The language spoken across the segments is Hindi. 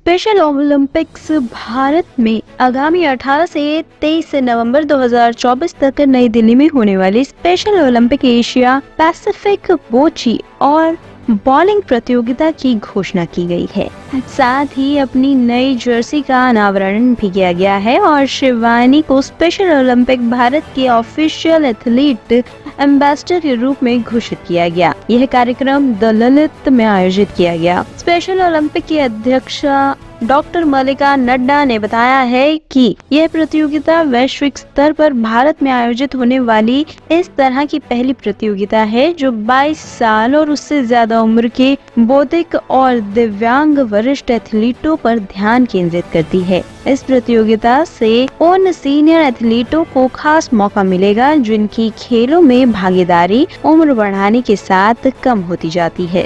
स्पेशल ओलंपिक्स भारत में आगामी 18 से 23 नवंबर 2024 तक नई दिल्ली में होने वाली स्पेशल ओलंपिक एशिया पैसिफिक बोची और बॉलिंग प्रतियोगिता की घोषणा की गई है। साथ ही अपनी नई जर्सी का अनावरण भी किया गया है और शिवानी को स्पेशल ओलंपिक भारत के ऑफिशियल एथलीट एम्बेसडर के रूप में घोषित किया गया। यह कार्यक्रम द ललित में आयोजित किया गया। स्पेशल ओलंपिक की अध्यक्षा डॉक्टर मल्लिका नड्डा ने बताया है कि यह प्रतियोगिता वैश्विक स्तर पर भारत में आयोजित होने वाली इस तरह की पहली प्रतियोगिता है जो 22 साल और उससे ज्यादा उम्र के बौद्धिक और दिव्यांग वरिष्ठ एथलीटों पर ध्यान केंद्रित करती है। इस प्रतियोगिता से उन सीनियर एथलीटों को खास मौका मिलेगा जिनकी खेलों में भागीदारी उम्र बढ़ाने के साथ कम होती जाती है।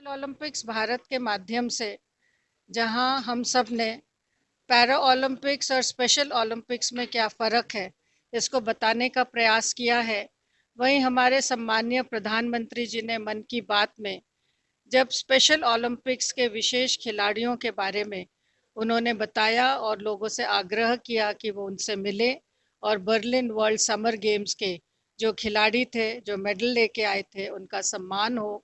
ओलंपिक्स भारत के माध्यम से जहां हम सब ने पैरा ओलंपिक्स और स्पेशल ओलंपिक्स में क्या फ़र्क है इसको बताने का प्रयास किया है, वहीं हमारे सम्मानीय प्रधानमंत्री जी ने मन की बात में जब स्पेशल ओलंपिक्स के विशेष खिलाड़ियों के बारे में उन्होंने बताया और लोगों से आग्रह किया कि वो उनसे मिले और बर्लिन वर्ल्ड समर गेम्स के जो खिलाड़ी थे, जो मेडल लेके आए थे, उनका सम्मान हो,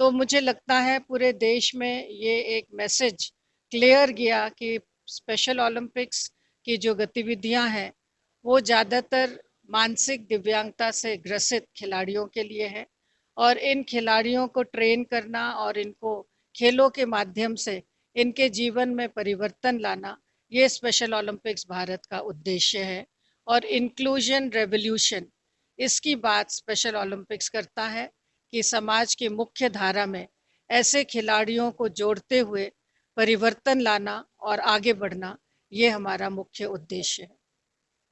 तो मुझे लगता है पूरे देश में ये एक मैसेज क्लियर गया कि स्पेशल ओलंपिक्स की जो गतिविधियां हैं वो ज़्यादातर मानसिक दिव्यांगता से ग्रसित खिलाड़ियों के लिए है और इन खिलाड़ियों को ट्रेन करना और इनको खेलों के माध्यम से इनके जीवन में परिवर्तन लाना, ये स्पेशल ओलंपिक्स भारत का उद्देश्य है। और इंक्लूजन रेवोल्यूशन, इसकी बात स्पेशल ओलंपिक्स करता है कि समाज की मुख्य धारा में ऐसे खिलाड़ियों को जोड़ते हुए परिवर्तन लाना और आगे बढ़ना, ये हमारा मुख्य उद्देश्य है।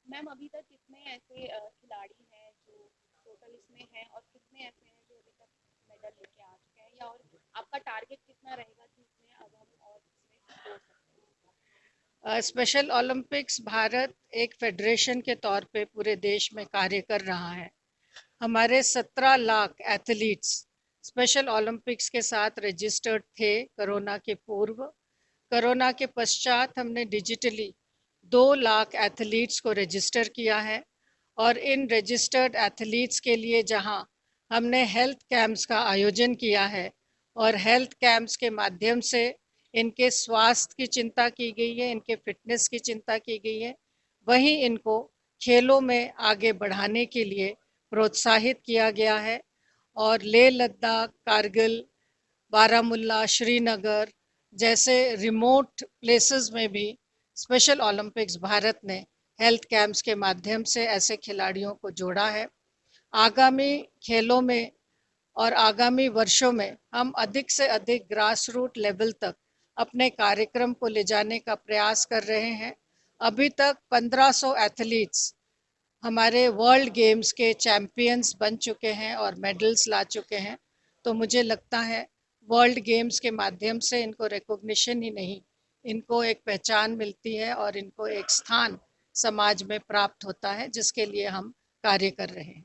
मैम, अभी तक कितने ऐसे खिलाड़ी हैं जो टोटल इसमें हैं और कितने ऐसे हैं जो अभी तक मेडल लेके आ चुके हैं, या और आपका टारगेट कितना रहेगा कि इसमें अब हम और इसमें जोड़ सकते हैं? स्पेशल ओलंपिक्स भारत एक फेडरेशन के तौर पे पूरे देश में कार्य कर रहा है। हमारे 17 लाख एथलीट्स स्पेशल ओलंपिक्स के साथ रजिस्टर्ड थे कोरोना के पूर्व। कोरोना के पश्चात हमने डिजिटली 2 लाख एथलीट्स को रजिस्टर किया है और इन रजिस्टर्ड एथलीट्स के लिए जहां हमने हेल्थ कैंप्स का आयोजन किया है और हेल्थ कैंप्स के माध्यम से इनके स्वास्थ्य की चिंता की गई है, इनके फिटनेस की चिंता की गई है, वहीं इनको खेलों में आगे बढ़ाने के लिए प्रोत्साहित किया गया है। और लेह लद्दाख, कारगिल, बारामुल्ला, श्रीनगर जैसे रिमोट प्लेसेस में भी स्पेशल ओलंपिक्स भारत ने हेल्थ कैंप्स के माध्यम से ऐसे खिलाड़ियों को जोड़ा है। आगामी खेलों में और आगामी वर्षों में हम अधिक से अधिक ग्रास रूट लेवल तक अपने कार्यक्रम को ले जाने का प्रयास कर रहे हैं। अभी तक 1500 एथलीट्स हमारे वर्ल्ड गेम्स के चैंपियंस बन चुके हैं और मेडल्स ला चुके हैं। तो मुझे लगता है वर्ल्ड गेम्स के माध्यम से इनको रिकॉग्निशन ही नहीं, इनको एक पहचान मिलती है और इनको एक स्थान समाज में प्राप्त होता है, जिसके लिए हम कार्य कर रहे हैं।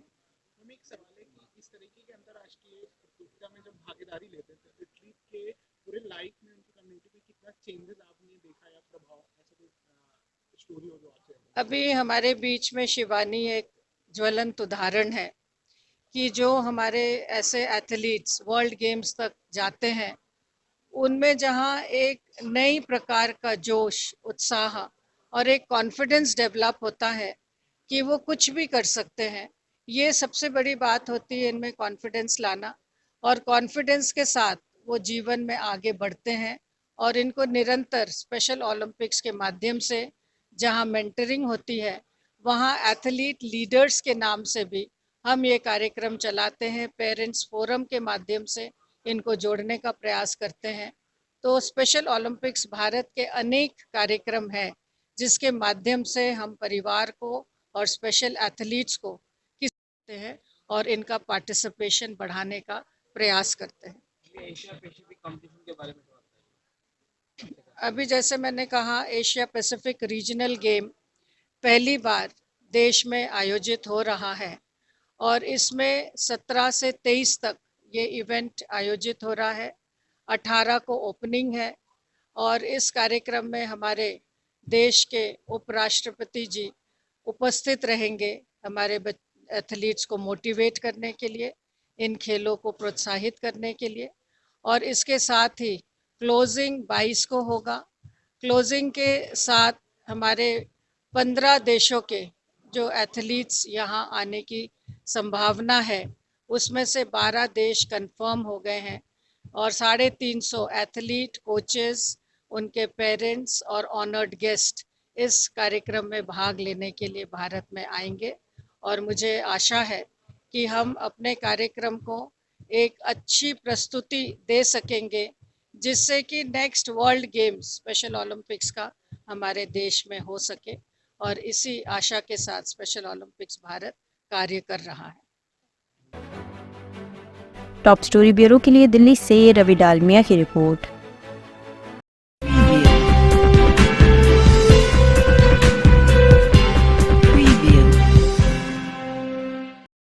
हमें एक सवाल है कि इस तरीके के अंतर्राष्ट्रीय प्रतियोगिता में जब भागीदारी लेते हैं तो एथलीट के पूरे लाइफ में, उनकी कम्युनिटी में कितना चेंजेस आपने देखा या प्रभाव, ऐसा कोई स्टोरी हो जो आपसे? अभी हमारे बीच में शिवानी एक ज्वलंत उदाहरण है कि जो हमारे ऐसे एथलीट्स वर्ल्ड गेम्स तक जाते हैं, उनमें जहाँ एक नई प्रकार का जोश, उत्साह और एक कॉन्फिडेंस डेवलप होता है कि वो कुछ भी कर सकते हैं। ये सबसे बड़ी बात होती है इनमें कॉन्फिडेंस लाना, और कॉन्फिडेंस के साथ वो जीवन में आगे बढ़ते हैं। और इनको निरंतर स्पेशल ओलंपिक्स के माध्यम से जहाँ मेंटरिंग होती है, वहाँ एथलीट लीडर्स के नाम से भी हम ये कार्यक्रम चलाते हैं। पेरेंट्स फोरम के माध्यम से इनको जोड़ने का प्रयास करते हैं। तो स्पेशल ओलंपिक्स भारत के अनेक कार्यक्रम हैं जिसके माध्यम से हम परिवार को और स्पेशल एथलीट्स को किस हैं और इनका पार्टिसिपेशन बढ़ाने का प्रयास करते हैं। एशिया पैसिफिक कंपटीशन के बारे में थोड़ा बताइए। अभी जैसे मैंने कहा, एशिया पैसिफिक रीजनल गेम पहली बार देश में आयोजित हो रहा है और इसमें 17 से 23 तक ये इवेंट आयोजित हो रहा है। 18 को ओपनिंग है और इस कार्यक्रम में हमारे देश के उपराष्ट्रपति जी उपस्थित रहेंगे हमारे एथलीट्स को मोटिवेट करने के लिए, इन खेलों को प्रोत्साहित करने के लिए। और इसके साथ ही क्लोजिंग 22 को होगा। क्लोजिंग के साथ हमारे 15 देशों के जो एथलीट्स यहाँ आने की संभावना है, उसमें से 12 देश कंफर्म हो गए हैं और 350 एथलीट, कोचेस, उनके पेरेंट्स और ऑनर्ड गेस्ट इस कार्यक्रम में भाग लेने के लिए भारत में आएंगे। और मुझे आशा है कि हम अपने कार्यक्रम को एक अच्छी प्रस्तुति दे सकेंगे, जिससे कि next world games special Olympics का हमारे देश में हो सके। और इसी आशा के साथ स्पेशल ओलंपिक्स भारत कार्य कर रहा है। टॉप स्टोरी ब्यूरो के लिए दिल्ली से रवि डालमिया की रिपोर्ट।